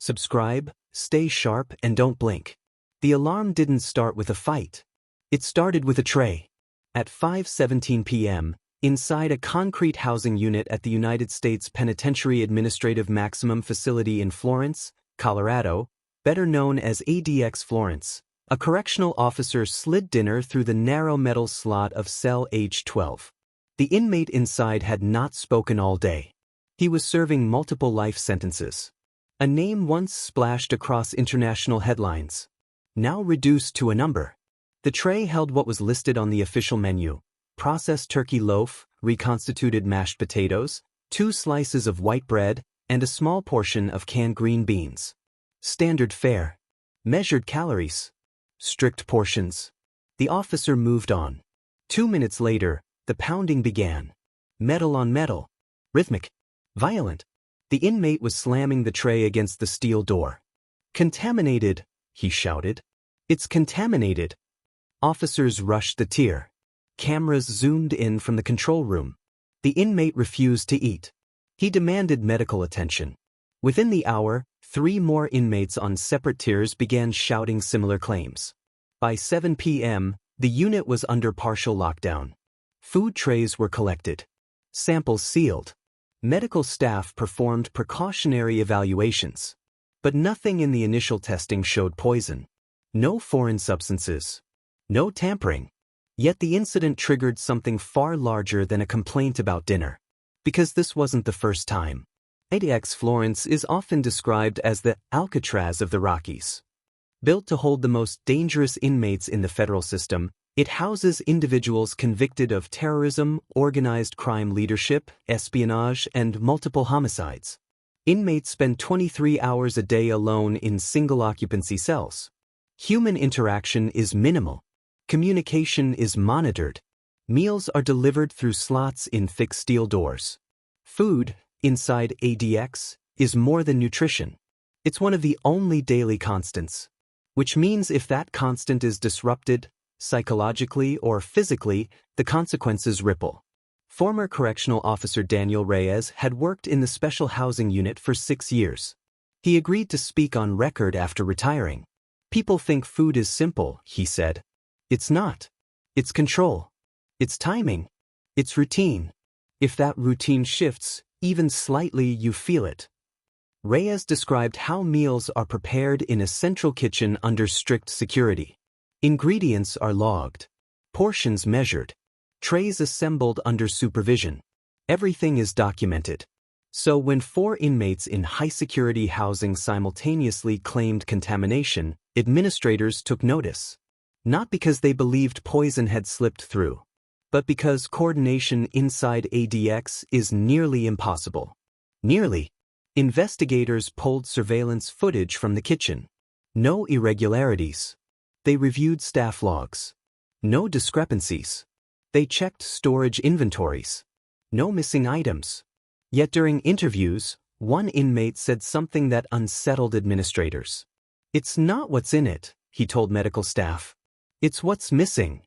Subscribe, stay sharp, and don't blink. The alarm didn't start with a fight. It started with a tray. At 5:17 p.m., inside a concrete housing unit at the United States Penitentiary Administrative Maximum Facility in Florence, Colorado, better known as ADX Florence, a correctional officer slid dinner through the narrow metal slot of cell H12. The inmate inside had not spoken all day. He was serving multiple life sentences. A name once splashed across international headlines, now reduced to a number. The tray held what was listed on the official menu: processed turkey loaf, reconstituted mashed potatoes, 2 slices of white bread, and a small portion of canned green beans. Standard fare. Measured calories. Strict portions. The officer moved on. 2 minutes later, the pounding began. Metal on metal. Rhythmic. Violent. The inmate was slamming the tray against the steel door. "Contaminated," he shouted. "It's contaminated." Officers rushed the tier. Cameras zoomed in from the control room. The inmate refused to eat. He demanded medical attention. Within the hour, 3 more inmates on separate tiers began shouting similar claims. By 7 p.m., the unit was under partial lockdown. Food trays were collected. Samples sealed. Medical staff performed precautionary evaluations. But nothing in the initial testing showed poison. No foreign substances. No tampering. Yet the incident triggered something far larger than a complaint about dinner. Because this wasn't the first time. ADX Florence is often described as the Alcatraz of the Rockies. Built to hold the most dangerous inmates in the federal system, it houses individuals convicted of terrorism, organized crime leadership, espionage, and multiple homicides. Inmates spend 23 hours a day alone in single-occupancy cells. Human interaction is minimal. Communication is monitored. Meals are delivered through slots in thick steel doors. Food, inside ADX, is more than nutrition. It's one of the only daily constants. Which means if that constant is disrupted, psychologically or physically, the consequences ripple. Former correctional officer Daniel Reyes had worked in the special housing unit for 6 years. He agreed to speak on record after retiring. "People think food is simple," he said. "It's not. It's control. It's timing. It's routine. If that routine shifts, even slightly, you feel it." Reyes described how meals are prepared in a central kitchen under strict security. Ingredients are logged. Portions measured. Trays assembled under supervision. Everything is documented. So when 4 inmates in high-security housing simultaneously claimed contamination, administrators took notice. Not because they believed poison had slipped through, but because coordination inside ADX is nearly impossible. Nearly. Investigators pulled surveillance footage from the kitchen. No irregularities. They reviewed staff logs. No discrepancies. They checked storage inventories. No missing items. Yet during interviews, one inmate said something that unsettled administrators. "It's not what's in it," he told medical staff. "It's what's missing."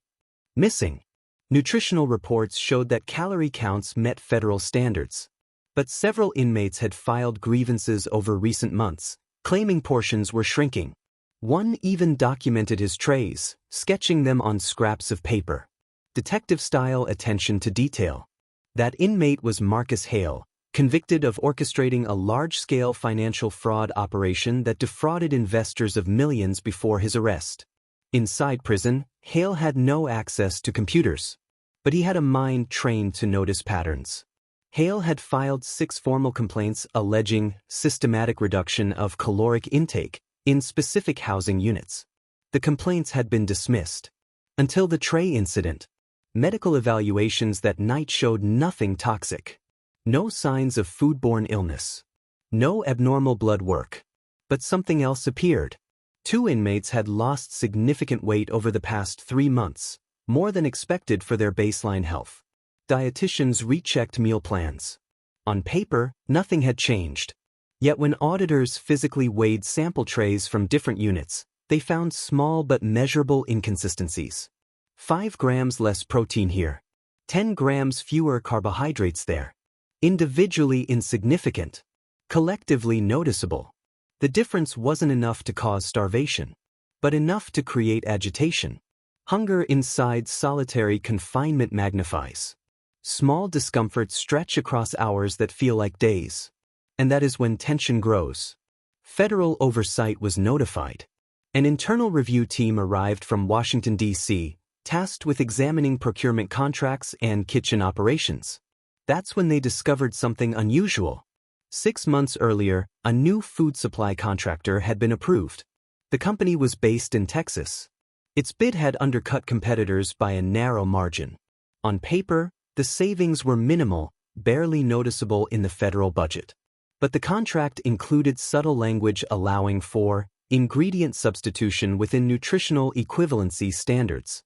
Missing. Nutritional reports showed that calorie counts met federal standards. But several inmates had filed grievances over recent months, claiming portions were shrinking. One even documented his trays, sketching them on scraps of paper. Detective-style attention to detail. That inmate was Marcus Hale, convicted of orchestrating a large-scale financial fraud operation that defrauded investors of millions before his arrest. Inside prison, Hale had no access to computers. But he had a mind trained to notice patterns. Hale had filed 6 formal complaints alleging systematic reduction of caloric intake in specific housing units. The complaints had been dismissed. Until the tray incident. Medical evaluations that night showed nothing toxic. No signs of foodborne illness. No abnormal blood work. But something else appeared. 2 inmates had lost significant weight over the past 3 months, more than expected for their baseline health. Dietitians rechecked meal plans. On paper, nothing had changed. Yet when auditors physically weighed sample trays from different units, they found small but measurable inconsistencies. 5 grams less protein here. 10 grams fewer carbohydrates there. Individually insignificant. Collectively noticeable. The difference wasn't enough to cause starvation, but enough to create agitation. Hunger inside solitary confinement magnifies. Small discomforts stretch across hours that feel like days. And that is when tension grows. Federal oversight was notified. An internal review team arrived from Washington, D.C., tasked with examining procurement contracts and kitchen operations. That's when they discovered something unusual. 6 months earlier, a new food supply contractor had been approved. The company was based in Texas. Its bid had undercut competitors by a narrow margin. On paper, the savings were minimal, barely noticeable in the federal budget. But the contract included subtle language allowing for ingredient substitution within nutritional equivalency standards.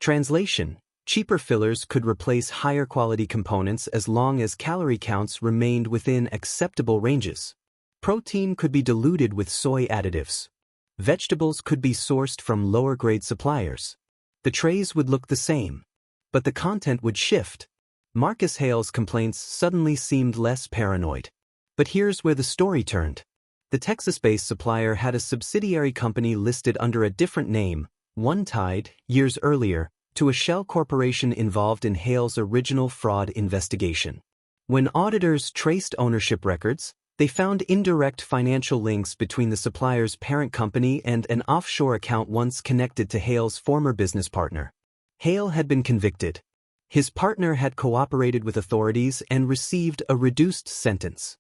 Translation: cheaper fillers could replace higher quality components as long as calorie counts remained within acceptable ranges. Protein could be diluted with soy additives. Vegetables could be sourced from lower-grade suppliers. The trays would look the same, but the content would shift. Marcus Hale's complaints suddenly seemed less paranoid. But here's where the story turned. The Texas-based supplier had a subsidiary company listed under a different name, one tied, years earlier, to a shell corporation involved in Hale's original fraud investigation. When auditors traced ownership records, they found indirect financial links between the supplier's parent company and an offshore account once connected to Hale's former business partner. Hale had been convicted. His partner had cooperated with authorities and received a reduced sentence.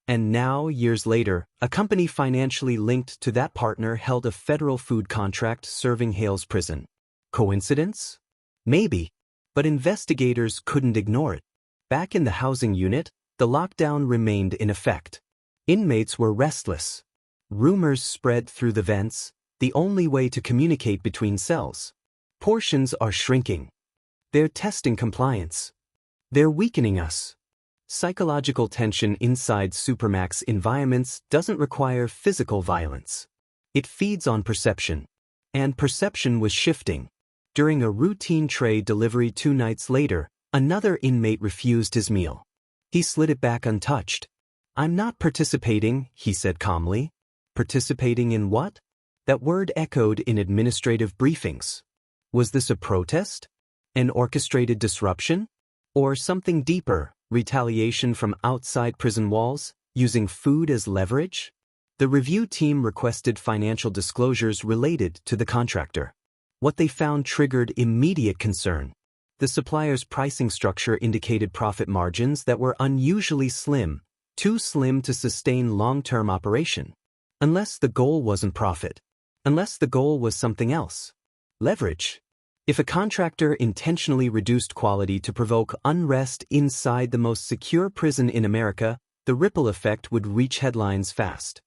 And now, years later, a company financially linked to that partner held a federal food contract serving Hale's prison. Coincidence? Maybe. But investigators couldn't ignore it. Back in the housing unit, the lockdown remained in effect. Inmates were restless. Rumors spread through the vents, the only way to communicate between cells. Portions are shrinking. They're testing compliance. They're weakening us. Psychological tension inside Supermax environments doesn't require physical violence. It feeds on perception. And perception was shifting. During a routine tray delivery 2 nights later, another inmate refused his meal. He slid it back untouched. "I'm not participating," he said calmly. Participating in what? That word echoed in administrative briefings. Was this a protest? An orchestrated disruption? Or something deeper, retaliation from outside prison walls, using food as leverage? The review team requested financial disclosures related to the contractor. What they found triggered immediate concern. The supplier's pricing structure indicated profit margins that were unusually slim, too slim to sustain long-term operation. Unless the goal wasn't profit. Unless the goal was something else. Leverage. If a contractor intentionally reduced quality to provoke unrest inside the most secure prison in America, the ripple effect would reach headlines fast.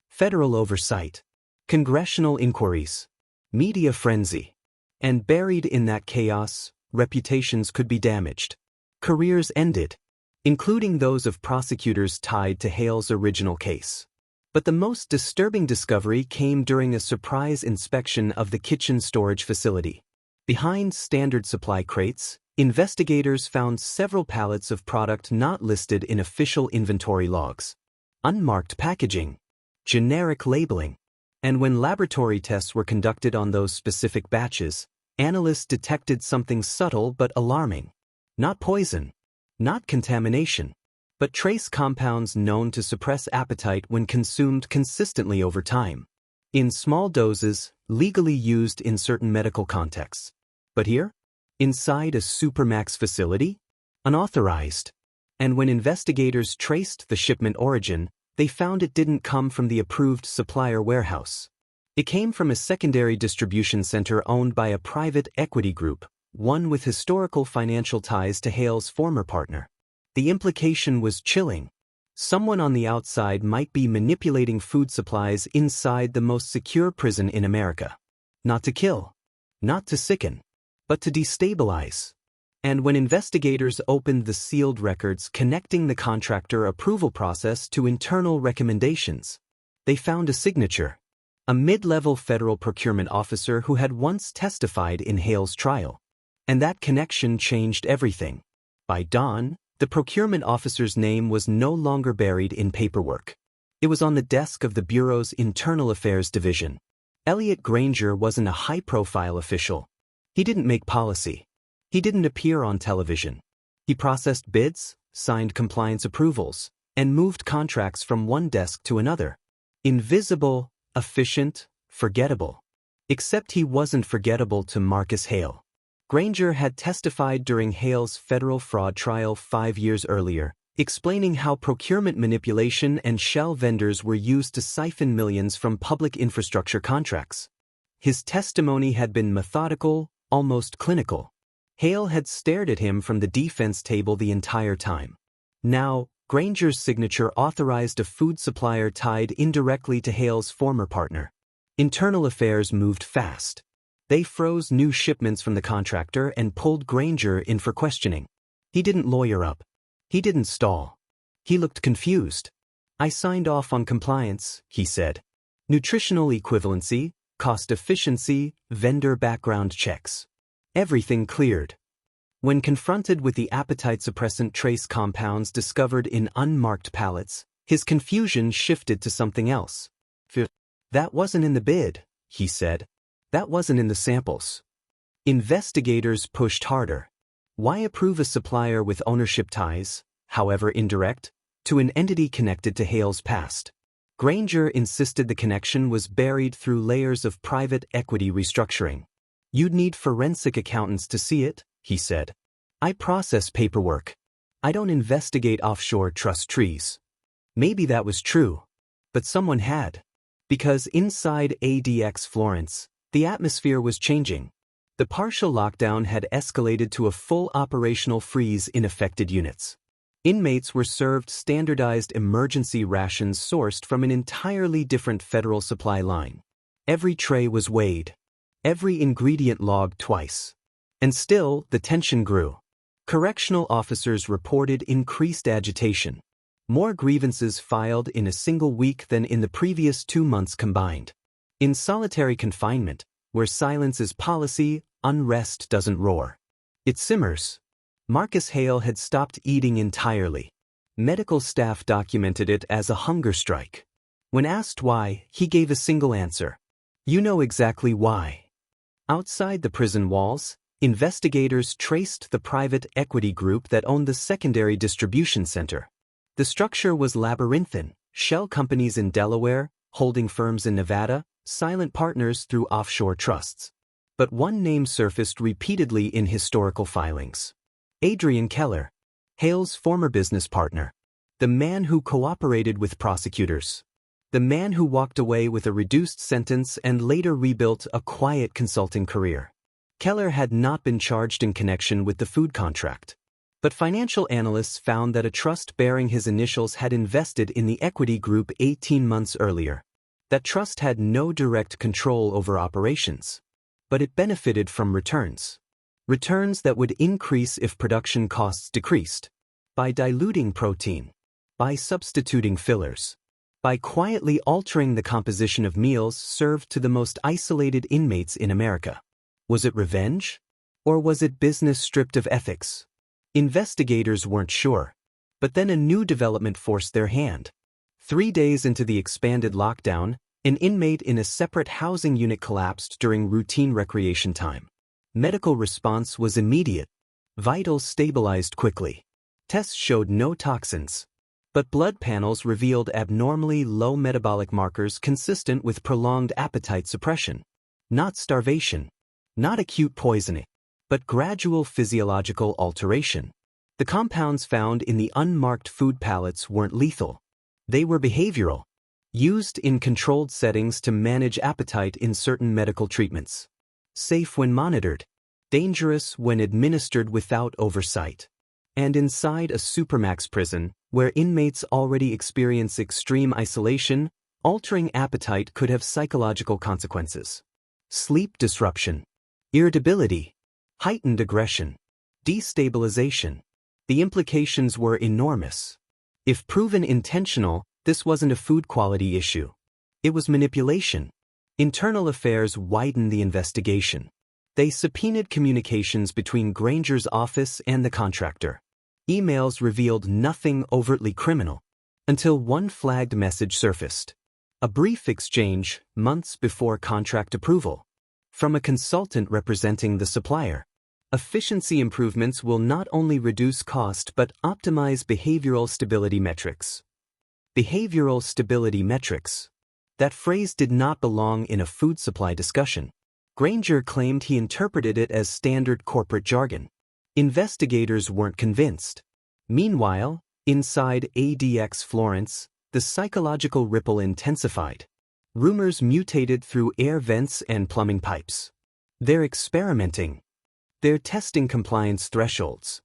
Federal oversight. Congressional inquiries. Media frenzy. And buried in that chaos, reputations could be damaged. Careers ended, including those of prosecutors tied to Hale's original case. But the most disturbing discovery came during a surprise inspection of the kitchen storage facility. Behind standard supply crates, investigators found several pallets of product not listed in official inventory logs. Unmarked packaging. Generic labeling. And when laboratory tests were conducted on those specific batches, analysts detected something subtle but alarming. Not poison. Not contamination. But trace compounds known to suppress appetite when consumed consistently over time. In small doses, legally used in certain medical contexts. But here? Inside a Supermax facility? Unauthorized. And when investigators traced the shipment origin, they found it didn't come from the approved supplier warehouse. It came from a secondary distribution center owned by a private equity group, one with historical financial ties to Hale's former partner. The implication was chilling. Someone on the outside might be manipulating food supplies inside the most secure prison in America. Not to kill. Not to sicken. But to destabilize. And when investigators opened the sealed records connecting the contractor approval process to internal recommendations, they found a signature. A mid-level federal procurement officer who had once testified in Hale's trial. And that connection changed everything. By dawn, the procurement officer's name was no longer buried in paperwork. It was on the desk of the Bureau's Internal Affairs Division. Elliot Granger wasn't a high-profile official. He didn't make policy. He didn't appear on television. He processed bids, signed compliance approvals, and moved contracts from one desk to another. Invisible, efficient, forgettable. Except he wasn't forgettable to Marcus Hale. Granger had testified during Hale's federal fraud trial 5 years earlier, explaining how procurement manipulation and shell vendors were used to siphon millions from public infrastructure contracts. His testimony had been methodical, almost clinical. Hale had stared at him from the defense table the entire time. Now, Granger's signature authorized a food supplier tied indirectly to Hale's former partner. Internal Affairs moved fast. They froze new shipments from the contractor and pulled Granger in for questioning. He didn't lawyer up. He didn't stall. He looked confused. "I signed off on compliance," he said. "Nutritional equivalency, cost efficiency, vendor background checks. Everything cleared." When confronted with the appetite suppressant trace compounds discovered in unmarked pallets, his confusion shifted to something else. "That wasn't in the bid," he said. "That wasn't in the samples." Investigators pushed harder. Why approve a supplier with ownership ties, however indirect, to an entity connected to Hale's past? Granger insisted the connection was buried through layers of private equity restructuring. "You'd need forensic accountants to see it," he said. "I process paperwork. I don't investigate offshore trust trees." Maybe that was true. But someone had. Because inside ADX Florence, the atmosphere was changing. The partial lockdown had escalated to a full operational freeze in affected units. Inmates were served standardized emergency rations sourced from an entirely different federal supply line. Every tray was weighed. Every ingredient logged twice. And still, the tension grew. Correctional officers reported increased agitation. More grievances filed in a single week than in the previous 2 months combined. In solitary confinement, where silence is policy, unrest doesn't roar. It simmers. Marcus Hale had stopped eating entirely. Medical staff documented it as a hunger strike. When asked why, he gave a single answer. "You know exactly why." Outside the prison walls, investigators traced the private equity group that owned the secondary distribution center. The structure was labyrinthine: shell companies in Delaware, holding firms in Nevada, silent partners through offshore trusts. But one name surfaced repeatedly in historical filings. Adrian Keller, Hale's former business partner. The man who cooperated with prosecutors. The man who walked away with a reduced sentence and later rebuilt a quiet consulting career. Keller had not been charged in connection with the food contract. But financial analysts found that a trust bearing his initials had invested in the equity group 18 months earlier. That trust had no direct control over operations. But it benefited from returns. Returns that would increase if production costs decreased. By diluting protein. By substituting fillers. By quietly altering the composition of meals served to the most isolated inmates in America. Was it revenge? Or was it business stripped of ethics? Investigators weren't sure. But then a new development forced their hand. 3 days into the expanded lockdown, an inmate in a separate housing unit collapsed during routine recreation time. Medical response was immediate. Vitals stabilized quickly. Tests showed no toxins. But blood panels revealed abnormally low metabolic markers consistent with prolonged appetite suppression. Not starvation. Not acute poisoning. But gradual physiological alteration. The compounds found in the unmarked food pallets weren't lethal. They were behavioral, used in controlled settings to manage appetite in certain medical treatments. Safe when monitored, dangerous when administered without oversight. And inside a Supermax prison, where inmates already experience extreme isolation, altering appetite could have psychological consequences. Sleep disruption, irritability, heightened aggression, destabilization. The implications were enormous. If proven intentional, this wasn't a food quality issue. It was manipulation. Internal Affairs widened the investigation. They subpoenaed communications between Granger's office and the contractor. Emails revealed nothing overtly criminal. until one flagged message surfaced. A brief exchange, months before contract approval, from a consultant representing the supplier. Efficiency improvements will not only reduce cost but optimize behavioral stability metrics. Behavioral stability metrics. That phrase did not belong in a food supply discussion. Granger claimed he interpreted it as standard corporate jargon. Investigators weren't convinced. Meanwhile, inside ADX Florence, the psychological ripple intensified. Rumors mutated through air vents and plumbing pipes. They're experimenting. They're testing compliance thresholds.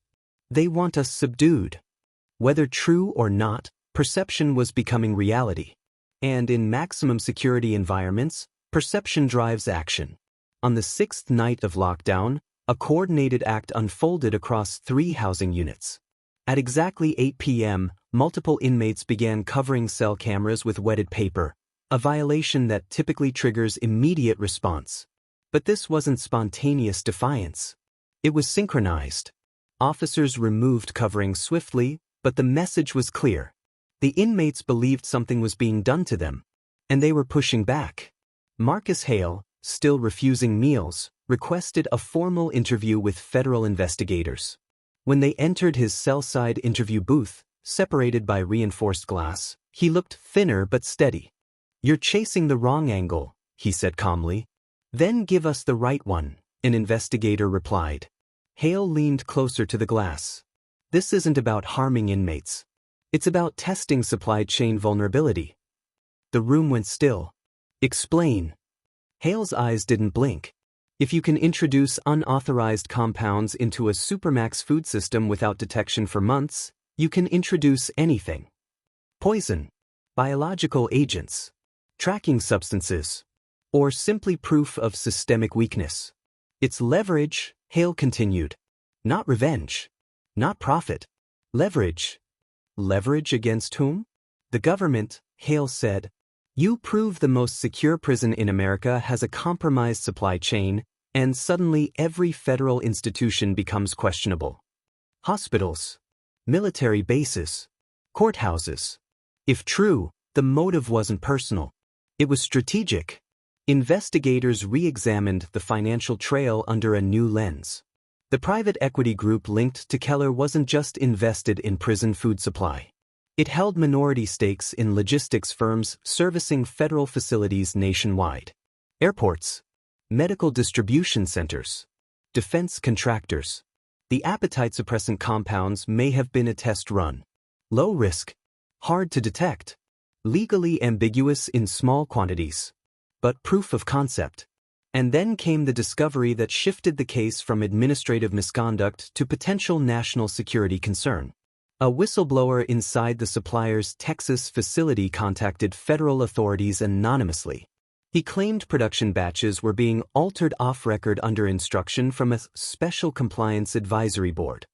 They want us subdued. Whether true or not, perception was becoming reality. And in maximum security environments, perception drives action. On the 6th night of lockdown, a coordinated act unfolded across 3 housing units. At exactly 8 p.m., multiple inmates began covering cell cameras with wetted paper, a violation that typically triggers immediate response. But this wasn't spontaneous defiance. It was synchronized. Officers removed covering swiftly, but the message was clear. The inmates believed something was being done to them, and they were pushing back. Marcus Hale, still refusing meals, requested a formal interview with federal investigators. When they entered his cell-side interview booth, separated by reinforced glass, he looked thinner but steady. "You're chasing the wrong angle," he said calmly. "Then give us the right one," an investigator replied. Hale leaned closer to the glass. "This isn't about harming inmates. It's about testing supply chain vulnerability." The room went still. "Explain." Hale's eyes didn't blink. "If you can introduce unauthorized compounds into a Supermax food system without detection for months, you can introduce anything. Poison, biological agents, tracking substances, or simply proof of systemic weakness. It's leverage," Hale continued. "Not revenge. Not profit. Leverage." "Leverage against whom?" "The government," Hale said. "You prove the most secure prison in America has a compromised supply chain, and suddenly every federal institution becomes questionable. Hospitals, military bases, courthouses. If true, the motive wasn't personal. It was strategic." Investigators re-examined the financial trail under a new lens. The private equity group linked to Keller wasn't just invested in prison food supply. It held minority stakes in logistics firms servicing federal facilities nationwide. Airports, medical distribution centers, defense contractors. The appetite-suppressant compounds may have been a test run. Low risk, hard to detect, legally ambiguous in small quantities, but proof of concept. And then came the discovery that shifted the case from administrative misconduct to potential national security concern. A whistleblower inside the supplier's Texas facility contacted federal authorities anonymously. He claimed production batches were being altered off-record under instruction from a special compliance advisory board.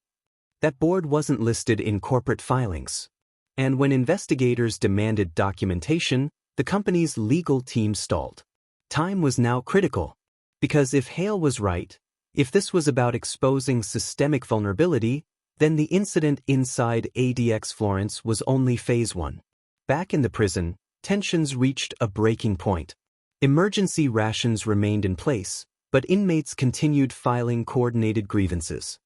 That board wasn't listed in corporate filings. And when investigators demanded documentation, the company's legal team stalled. Time was now critical. Because if Hale was right, if this was about exposing systemic vulnerability, then the incident inside ADX Florence was only phase 1. Back in the prison, tensions reached a breaking point. Emergency rations remained in place, but inmates continued filing coordinated grievances.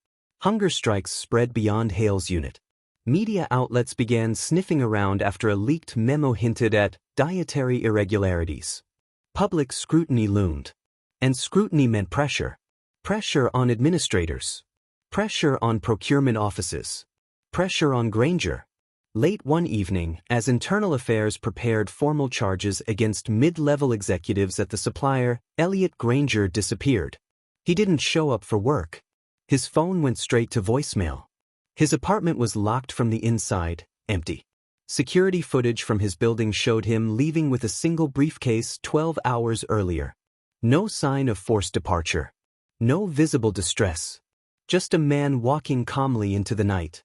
Hunger strikes spread beyond Hale's unit. Media outlets began sniffing around after a leaked memo hinted at dietary irregularities. Public scrutiny loomed. And scrutiny meant pressure. Pressure on administrators. Pressure on procurement offices. Pressure on Granger. Late one evening, as Internal Affairs prepared formal charges against mid-level executives at the supplier, Elliot Granger disappeared. He didn't show up for work. His phone went straight to voicemail. His apartment was locked from the inside, empty. Security footage from his building showed him leaving with a single briefcase 12 hours earlier. No sign of forced departure. No visible distress. Just a man walking calmly into the night.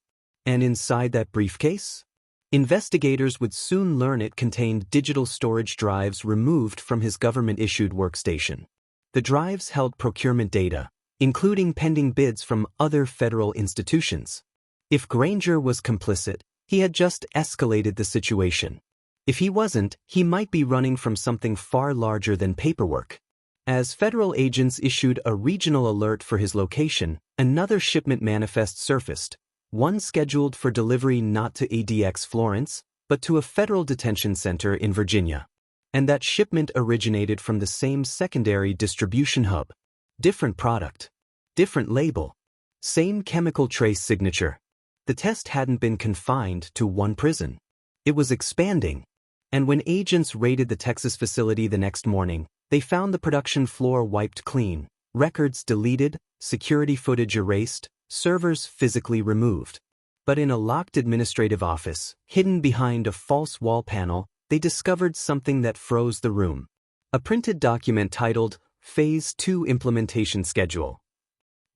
And inside that briefcase? Investigators would soon learn it contained digital storage drives removed from his government-issued workstation. The drives held procurement data, including pending bids from other federal institutions. If Granger was complicit, He had just escalated the situation. If he wasn't, he might be running from something far larger than paperwork. As federal agents issued a regional alert for his location, another shipment manifest surfaced, one scheduled for delivery not to ADX Florence, but to a federal detention center in Virginia. And that shipment originated from the same secondary distribution hub. Different product. Different label. Same chemical trace signature. The test hadn't been confined to one prison. It was expanding. And when agents raided the Texas facility the next morning, they found the production floor wiped clean, records deleted, security footage erased, servers physically removed. But in a locked administrative office, hidden behind a false wall panel, they discovered something that froze the room. A printed document titled Phase 2 Implementation Schedule.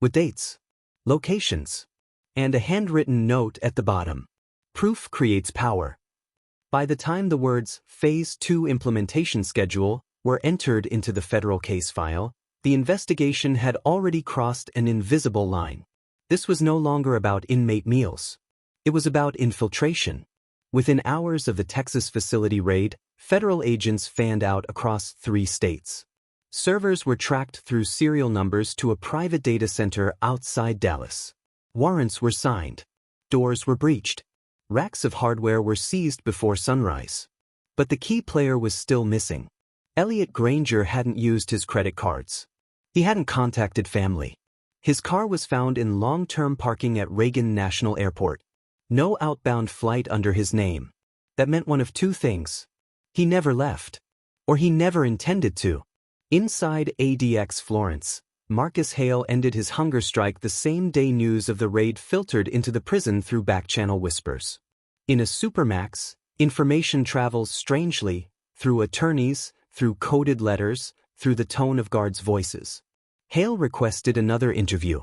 With dates, locations, and a handwritten note at the bottom. Proof creates power. By the time the words Phase 2 Implementation Schedule were entered into the federal case file, the investigation had already crossed an invisible line. This was no longer about inmate meals. It was about infiltration. Within hours of the Texas facility raid, federal agents fanned out across 3 states. Servers were tracked through serial numbers to a private data center outside Dallas. Warrants were signed. Doors were breached. Racks of hardware were seized before sunrise. But the key player was still missing. Elliot Granger hadn't used his credit cards. He hadn't contacted family. His car was found in long-term parking at Reagan National Airport. No outbound flight under his name. That meant one of 2 things. He never left. Or he never intended to. Inside ADX Florence, Marcus Hale ended his hunger strike the same day news of the raid filtered into the prison through back-channel whispers. In a Supermax, information travels strangely, through attorneys, through coded letters, through the tone of guards' voices. Hale requested another interview.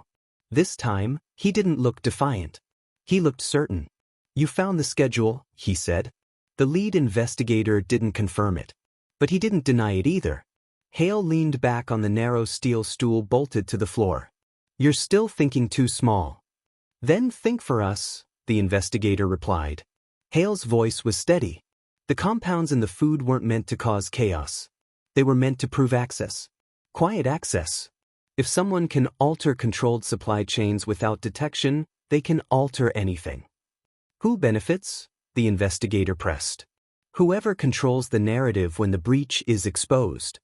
This time, he didn't look defiant. He looked certain. "You found the schedule," he said. The lead investigator didn't confirm it. But he didn't deny it either. Hale leaned back on the narrow steel stool bolted to the floor. "You're still thinking too small." "Then think for us," the investigator replied. Hale's voice was steady. The compounds in the food weren't meant to cause chaos. They were meant to prove access. Quiet access. If someone can alter controlled supply chains without detection, they can alter anything. "Who benefits?" the investigator pressed. "Whoever controls the narrative when the breach is exposed."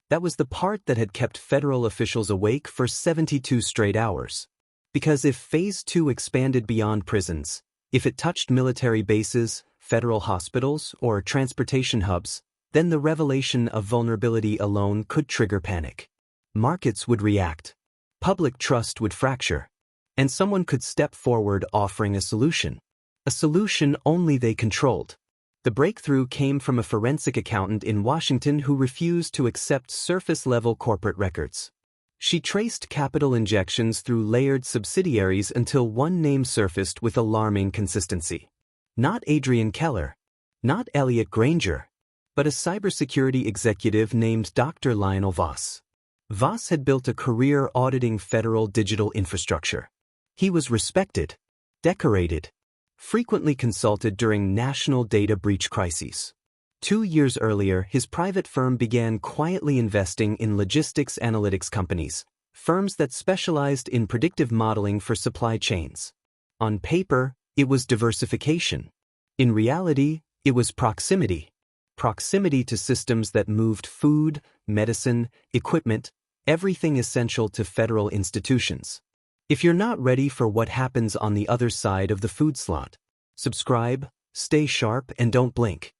That was the part that had kept federal officials awake for 72 straight hours. Because if Phase 2 expanded beyond prisons, if it touched military bases, federal hospitals, or transportation hubs, then the revelation of vulnerability alone could trigger panic. Markets would react. Public trust would fracture. And someone could step forward offering a solution. A solution only they controlled. The breakthrough came from a forensic accountant in Washington who refused to accept surface-level corporate records. She traced capital injections through layered subsidiaries until one name surfaced with alarming consistency. Not Adrian Keller. Not Elliot Granger. But a cybersecurity executive named Dr. Lionel Voss. Voss had built a career auditing federal digital infrastructure. He was respected, decorated, frequently consulted during national data breach crises. 2 years earlier, his private firm began quietly investing in logistics analytics companies, firms that specialized in predictive modeling for supply chains. On paper, it was diversification. In reality, it was proximity. Proximity to systems that moved food, medicine, equipment, everything essential to federal institutions. If you're not ready for what happens on the other side of the food slot, subscribe, stay sharp, and don't blink.